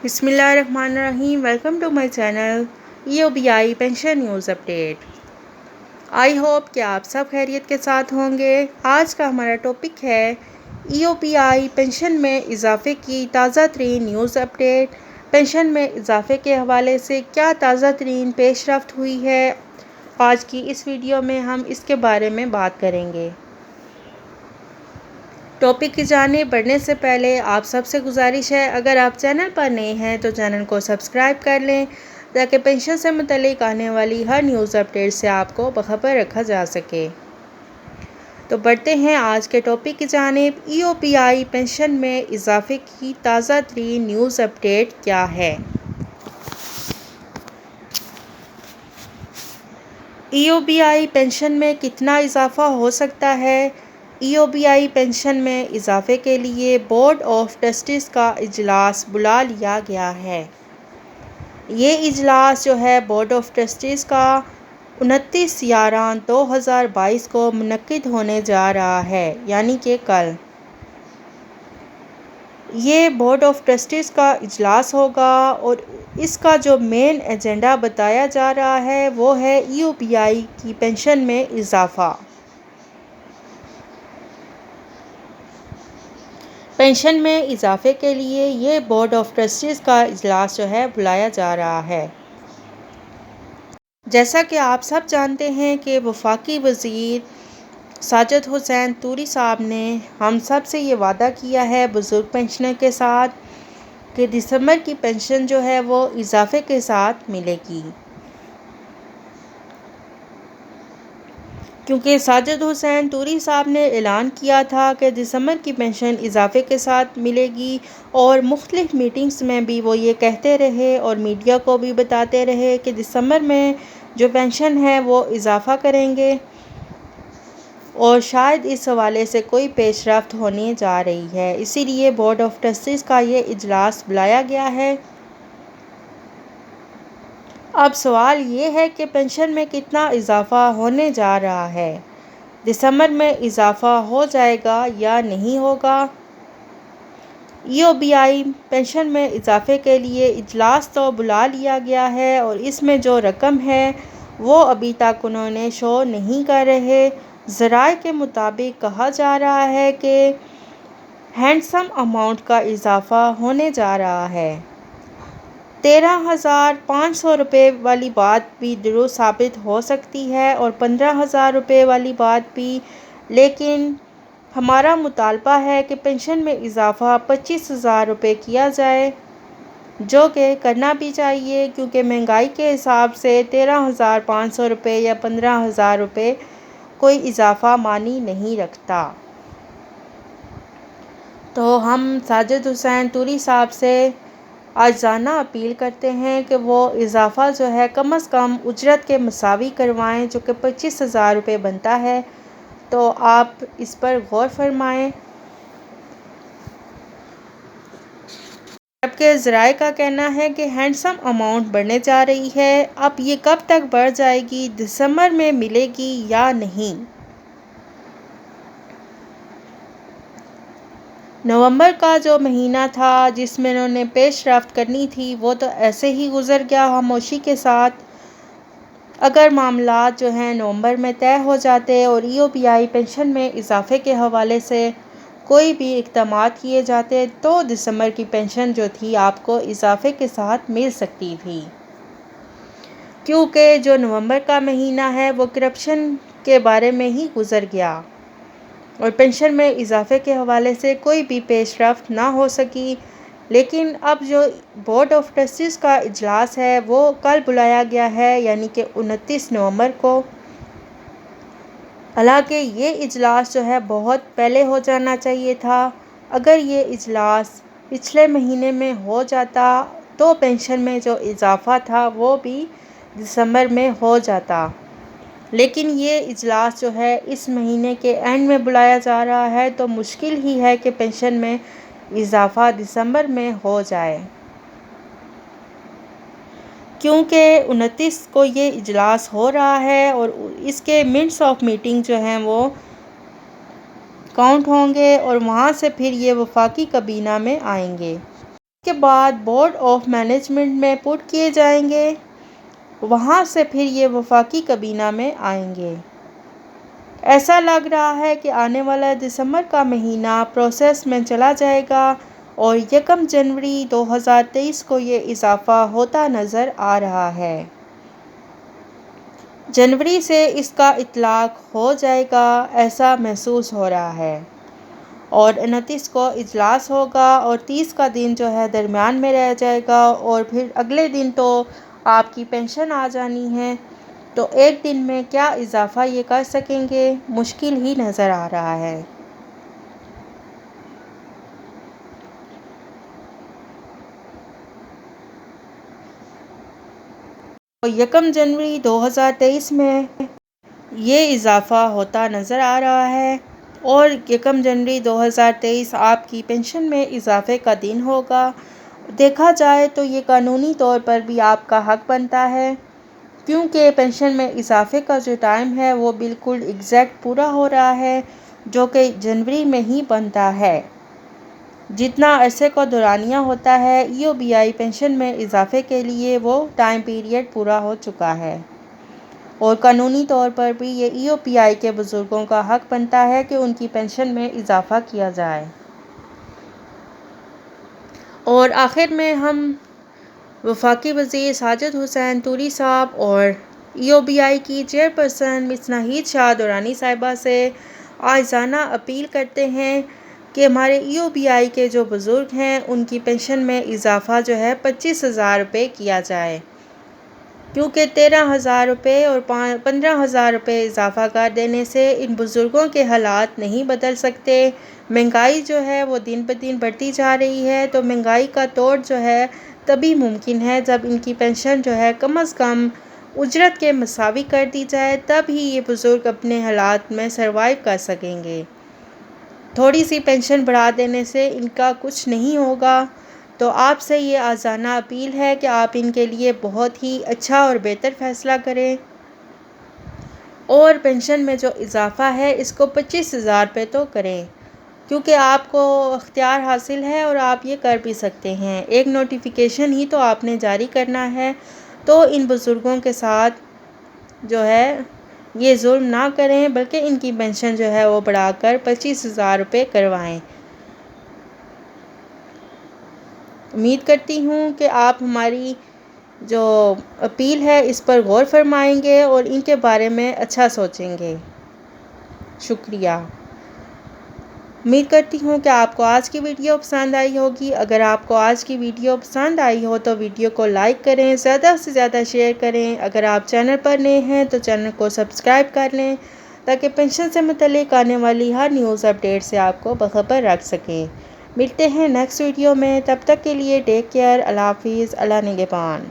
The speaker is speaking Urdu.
بسم اللہ الرحمن الرحیم۔ Welcome to my channel EOBI pension news update. I hope کہ آپ سب خیریت کے ساتھ ہوں گے۔ آج کا ہمارا ٹاپک ہے EOBI پینشن میں اضافے کی تازہ ترین نیوز اپڈیٹ۔ پینشن میں اضافے کے حوالے سے کیا تازہ ترین پیش رفت ہوئی ہے، آج کی اس ویڈیو میں ہم اس کے بارے میں بات کریں گے۔ ٹاپک کی جانب بڑھنے سے پہلے آپ سب سے گزارش ہے، اگر آپ چینل پر نئے ہیں تو چینل کو سبسکرائب کر لیں تاکہ پینشن سے متعلق آنے والی ہر نیوز اپڈیٹ سے آپ کو باخبر رکھا جا سکے۔ تو بڑھتے ہیں آج کے ٹاپک کی جانب۔ EOBI پینشن میں اضافے کی تازہ ترین نیوز اپڈیٹ کیا ہے؟ EOBI پینشن میں کتنا اضافہ ہو سکتا ہے؟ EOBI پینشن میں اضافے کے لیے بورڈ آف ٹرسٹیز کا اجلاس بلا لیا گیا ہے۔ یہ اجلاس جو ہے بورڈ آف ٹرسٹیز کا 29/11/2022 کو منعقد ہونے جا رہا ہے، یعنی کہ کل۔ یہ بورڈ آف ٹرسٹیز کا اجلاس ہوگا اور اس کا جو مین ایجنڈا بتایا جا رہا ہے وہ ہے EOBI کی پینشن میں اضافہ۔ پینشن میں اضافے کے لیے یہ بورڈ آف ٹرسٹیز کا اجلاس جو ہے بلایا جا رہا ہے۔ جیسا کہ آپ سب جانتے ہیں کہ وفاقی وزیر ساجد حسین طوری صاحب نے ہم سب سے یہ وعدہ کیا ہے بزرگ پنشنر کے ساتھ کہ دسمبر کی پنشن جو ہے وہ اضافے کے ساتھ ملے گی، کیونکہ ساجد حسین طوری صاحب نے اعلان کیا تھا کہ دسمبر کی پنشن اضافے کے ساتھ ملے گی، اور مختلف میٹنگز میں بھی وہ یہ کہتے رہے اور میڈیا کو بھی بتاتے رہے کہ دسمبر میں جو پنشن ہے وہ اضافہ کریں گے، اور شاید اس حوالے سے کوئی پیش رفت ہونے جا رہی ہے، اسی لیے بورڈ آف ٹرسٹیز کا یہ اجلاس بلایا گیا ہے۔ اب سوال یہ ہے کہ پنشن میں کتنا اضافہ ہونے جا رہا ہے، دسمبر میں اضافہ ہو جائے گا یا نہیں ہوگا؟ EOBI پنشن میں اضافے کے لیے اجلاس تو بلا لیا گیا ہے، اور اس میں جو رقم ہے وہ ابھی تک انہوں نے شو نہیں کر رہے۔ ذرائع کے مطابق کہا جا رہا ہے کہ ہینڈسم اماؤنٹ کا اضافہ ہونے جا رہا ہے۔ 13,500 روپے والی بات بھی درست ثابت ہو سکتی ہے اور 15,000 روپے والی بات بھی، لیکن ہمارا مطالبہ ہے کہ پنشن میں اضافہ 25,000 روپے کیا جائے، جو کہ کرنا بھی چاہیے، کیونکہ مہنگائی کے حساب سے 13,500 روپے یا 15,000 روپے کوئی اضافہ معنی نہیں رکھتا۔ تو ہم ساجد حسین طوری صاحب سے عاجزانہ اپیل کرتے ہیں کہ وہ اضافہ جو ہے کم از کم اجرت کے مساوی کروائیں، جو کہ 25,000 روپے بنتا ہے، تو آپ اس پر غور فرمائیں۔ جبکہ ذرائع کا کہنا ہے کہ ہینڈسم اماؤنٹ بڑھنے جا رہی ہے، اب یہ کب تک بڑھ جائے گی، دسمبر میں ملے گی یا نہیں؟ نومبر کا جو مہینہ تھا جس میں انہوں نے پیش رفت کرنی تھی وہ تو ایسے ہی گزر گیا خاموشی کے ساتھ۔ اگر معاملات جو ہیں نومبر میں طے ہو جاتے اور EOBI پنشن میں اضافے کے حوالے سے کوئی بھی اقدامات کیے جاتے تو دسمبر کی پنشن جو تھی آپ کو اضافے کے ساتھ مل سکتی تھی، کیونکہ جو نومبر کا مہینہ ہے وہ کرپشن کے بارے میں ہی گزر گیا اور پنشن میں اضافے کے حوالے سے کوئی بھی پیش رفت نہ ہو سکی۔ لیکن اب جو بورڈ آف ٹرسٹیز کا اجلاس ہے وہ کل بلایا گیا ہے، یعنی کہ 29 نومبر کو۔ حالانکہ یہ اجلاس جو ہے بہت پہلے ہو جانا چاہیے تھا۔ اگر یہ اجلاس پچھلے مہینے میں ہو جاتا تو پنشن میں جو اضافہ تھا وہ بھی دسمبر میں ہو جاتا، لیکن یہ اجلاس جو ہے اس مہینے کے اینڈ میں بلایا جا رہا ہے، تو مشکل ہی ہے کہ پنشن میں اضافہ دسمبر میں ہو جائے، کیونکہ 29 کو یہ اجلاس ہو رہا ہے اور اس کے منٹس آف میٹنگ جو ہیں وہ کاؤنٹ ہوں گے اور وہاں سے پھر یہ وفاقی کابینہ میں آئیں گے۔ کے بعد بورڈ آف مینجمنٹ میں پٹ کیے جائیں گے، وہاں سے پھر یہ وفاقی کابینہ میں آئیں گے۔ ایسا لگ رہا ہے کہ آنے والا دسمبر کا مہینہ پروسیس میں چلا جائے گا اور 1 جنوری 2023 کو یہ اضافہ ہوتا نظر آ رہا ہے۔ جنوری سے اس کا اطلاق ہو جائے گا ایسا محسوس ہو رہا ہے، اور 29 کو اجلاس ہوگا اور 30 کا دن جو ہے درمیان میں رہ جائے گا، اور پھر اگلے دن تو آپ کی پینشن آ جانی ہے۔ تو ایک دن میں کیا اضافہ یہ کر سکیں گے؟ مشکل ہی نظر آ رہا ہے۔ تو 1 جنوری 2023 میں یہ اضافہ ہوتا نظر آ رہا ہے، اور 1 جنوری 2023 آپ کی پینشن میں اضافے کا دن ہوگا۔ دیکھا جائے تو یہ قانونی طور پر بھی آپ کا حق بنتا ہے، کیونکہ پینشن میں اضافے کا جو ٹائم ہے وہ بالکل ایگزیکٹ پورا ہو رہا ہے، جو کہ جنوری میں ہی بنتا ہے۔ جتنا عرصے کو دورانیہ ہوتا ہے EOBI پینشن میں اضافے کے لیے، وہ ٹائم پیریڈ پورا ہو چکا ہے، اور قانونی طور پر بھی یہ EOBI کے بزرگوں کا حق بنتا ہے کہ ان کی پینشن میں اضافہ کیا جائے۔ اور آخر میں ہم وفاقی وزیر ساجد حسین طوری صاحب اور EOBI کی چیئرپرسن مس ناہید شاہ درانی صاحبہ سے عاجزانہ اپیل کرتے ہیں کہ ہمارے EOBI کے جو بزرگ ہیں ان کی پینشن میں اضافہ جو ہے 25,000 روپے کیا جائے، کیونکہ 13,000 روپے اور 15,000 روپے اضافہ کر دینے سے ان بزرگوں کے حالات نہیں بدل سکتے۔ مہنگائی جو ہے وہ دن بدن بڑھتی جا رہی ہے، تو مہنگائی کا توڑ جو ہے تبھی ممکن ہے جب ان کی پینشن جو ہے کم از کم اجرت کے مساوی کر دی جائے، تب ہی یہ بزرگ اپنے حالات میں سروائیو کر سکیں گے۔ تھوڑی سی پینشن بڑھا دینے سے ان کا کچھ نہیں ہوگا۔ تو آپ سے یہ عاجزانہ اپیل ہے کہ آپ ان کے لیے بہت ہی اچھا اور بہتر فیصلہ کریں، اور پینشن میں جو اضافہ ہے اس کو 25,000 روپے تو کریں، کیونکہ آپ کو اختیار حاصل ہے اور آپ یہ کر بھی سکتے ہیں۔ ایک نوٹیفیکیشن ہی تو آپ نے جاری کرنا ہے، تو ان بزرگوں کے ساتھ جو ہے یہ ظلم نہ کریں، بلکہ ان کی پینشن جو ہے وہ بڑھا کر 25,000 روپے کروائیں۔ امید کرتی ہوں کہ آپ ہماری جو اپیل ہے اس پر غور فرمائیں گے اور ان کے بارے میں اچھا سوچیں گے۔ شکریہ۔ امید کرتی ہوں کہ آپ کو آج کی ویڈیو پسند آئی ہوگی۔ اگر آپ کو آج کی ویڈیو پسند آئی ہو تو ویڈیو کو لائک کریں، زیادہ سے زیادہ شیئر کریں۔ اگر آپ چینل پر نئے ہیں تو چینل کو سبسکرائب کر لیں، تاکہ پینشن سے متعلق آنے والی ہر نیوز اپڈیٹ سے آپ کو باخبر رکھ سکیں۔ ملتے ہیں نیکسٹ ویڈیو میں، تب تک کے لیے ٹیک کیئر۔ اللہ حافظ۔ اللہ نگہبان۔